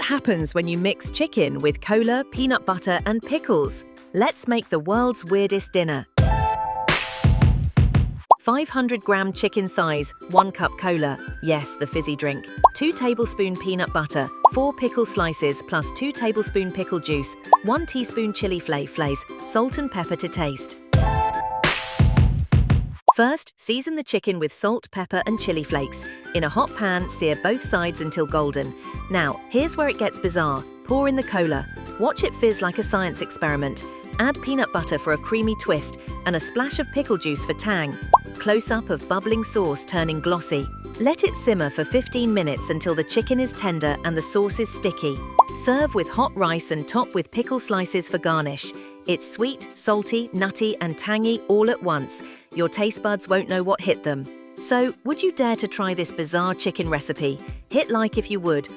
happens when you mix chicken with cola, peanut butter, and pickles? Let's make the world's weirdest dinner. 500-gram chicken thighs, 1 cup cola, yes, the fizzy drink, 2 tablespoon peanut butter, 4 pickle slices plus 2 tablespoon pickle juice, 1 teaspoon chili flakes, salt and pepper to taste. First, season the chicken with salt, pepper, and chili flakes. In a hot pan, sear both sides until golden. Now, here's where it gets bizarre. Pour in the cola. Watch it fizz like a science experiment. Add peanut butter for a creamy twist and a splash of pickle juice for tang. Close-up of bubbling sauce turning glossy. Let it simmer for 15 minutes until the chicken is tender and the sauce is sticky. Serve with hot rice and top with pickle slices for garnish. It's sweet, salty, nutty, and tangy all at once. Your taste buds won't know what hit them. So, would you dare to try this bizarre chicken recipe? Hit like if you would.